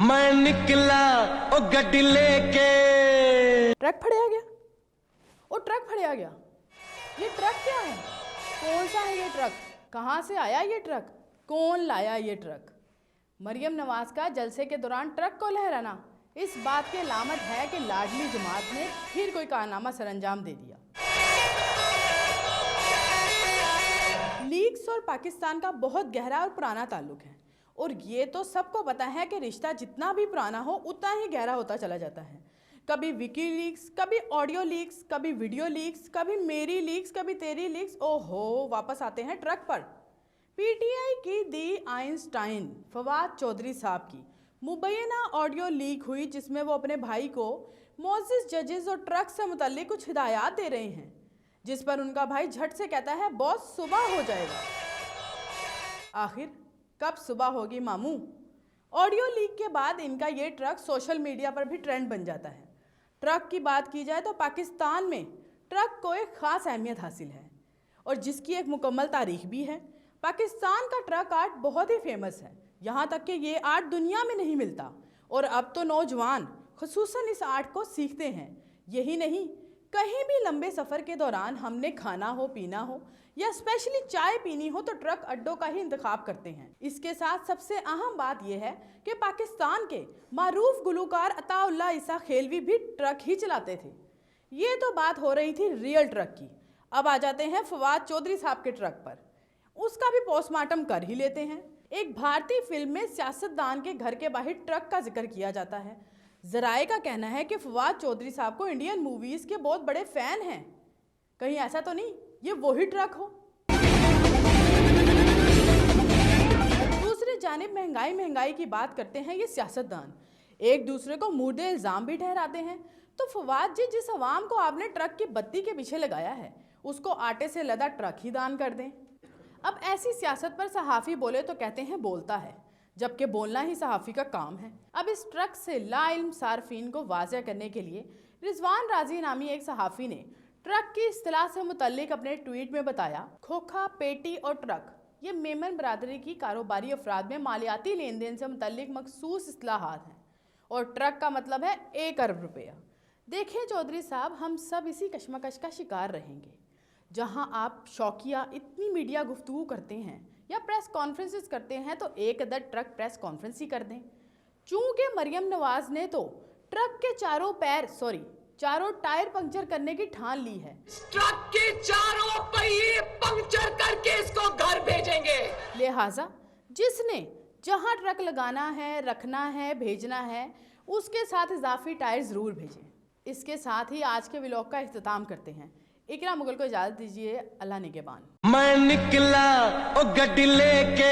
मैं निकला ओ गड्डी लेके। ट्रक फड़िया गया। ओ ट्रक फड़िया गया। ये ट्रक क्या है? कौन सा है ये ट्रक? कहाँ से आया ये ट्रक? कौन लाया ये ट्रक? मरियम नवाज का जलसे के दौरान ट्रक को लहराना इस बात के लामत है कि लाडली जमात ने फिर कोई कारनामा सरअंजाम दे दिया। लीग्स और पाकिस्तान का बहुत गहरा और पुराना ताल्लुक है और ये तो सबको पता है कि रिश्ता जितना भी पुराना हो उतना ही गहरा होता चला जाता है। कभी विकी लीक्स, कभी ऑडियो लीक्स, कभी वीडियो लीक्स, कभी मेरी लीक्स, कभी तेरी लीक्स। ओहो, वापस आते हैं ट्रक पर। पीटीआई की दी आइंस्टाइन फवाद चौधरी साहब की मुबैना ऑडियो लीक हुई जिसमें वो अपने भाई को मोजिस जजेस और ट्रक से मुतल्लिक कुछ हिदायत दे रहे हैं, जिस पर उनका भाई झट से कहता है बॉस सुबह हो जाएगा। आखिर कब सुबह होगी मामू? ऑडियो लीक के बाद इनका ये ट्रक सोशल मीडिया पर भी ट्रेंड बन जाता है। ट्रक की बात की जाए तो पाकिस्तान में ट्रक को एक ख़ास अहमियत हासिल है और जिसकी एक मुकम्मल तारीख भी है। पाकिस्तान का ट्रक आर्ट बहुत ही फेमस है, यहाँ तक कि ये आर्ट दुनिया में नहीं मिलता और अब तो नौजवान खुसूसन इस आर्ट को सीखते हैं। यही नहीं, कहीं भी लंबे सफ़र के दौरान हमने खाना हो, पीना हो या स्पेशली चाय पीनी हो तो ट्रक अड्डों का ही इंतखाब करते हैं। इसके साथ सबसे अहम बात यह है कि पाकिस्तान के मारूफ गुलूकार अताउल्ला ईसा खेलवी भी ट्रक ही चलाते थे। ये तो बात हो रही थी रियल ट्रक की। अब आ जाते हैं फवाद चौधरी साहब के ट्रक पर। उसका भी पोस्टमार्टम कर ही लेते हैं। एक भारतीय फिल्म में सियासतदान के घर के बाहर ट्रक का जिक्र किया जाता है। जराए का कहना है कि फवाद चौधरी साहब को इंडियन मूवीज़ के बहुत बड़े फ़ैन हैं। कहीं ऐसा तो नहीं ये वही ट्रक हो? दूसरी जानिब महंगाई की बात करते हैं ये सियासतदान। एक दूसरे को मुर्दे इल्ज़ाम भी ठहराते हैं। तो फवाद जी, जिस अवाम को आपने ट्रक की बत्ती के पीछे लगाया है उसको आटे से लदा ट्रक ही दान कर दें। अब ऐसी सियासत पर सहाफ़ी बोले तो कहते हैं बोलता है, जबकि बोलना ही सहाफ़ी का काम है। अब इस ट्रक से लाइल्म सारफीन को वाज़ेह करने के लिए रिजवान राजी नामी एक सहाफ़ी ने ट्रक की इस्तिलाह से मुतल्लिक अपने ट्वीट में बताया, खोखा, पेटी और ट्रक ये मेमन बरादरी की कारोबारी अफराद में मालियाती लेन देन से मुतल्लिक मखसूस इस्तिलाहात हैं और ट्रक का मतलब है 1 अरब रुपया। देखें चौधरी साहब, हम सब इसी कशमकश का शिकार रहेंगे। जहां आप शौकिया इतनी मीडिया गुफ्तगू करते हैं या प्रेस कॉन्फ्रेंसेस करते हैं तो एक अदद ट्रक प्रेस कॉन्फ्रेंस ही कर दें। चूँकि मरियम नवाज ने तो ट्रक के चारों टायर पंक्चर करने की ठान ली है। ट्रक के चारों पहिए पंक्चर करके इसको घर भेजेंगे। लिहाजा जिसने जहां ट्रक लगाना है, रखना है, भेजना है उसके साथ इजाफी टायर ज़रूर भेजें। इसके साथ ही आज के व्लॉग का इख्तिताम करते हैं। इकरा मुगल को इजाज़त दीजिए। अल्लाह निगहबान। मैं निकला ओ गड्डी लेके।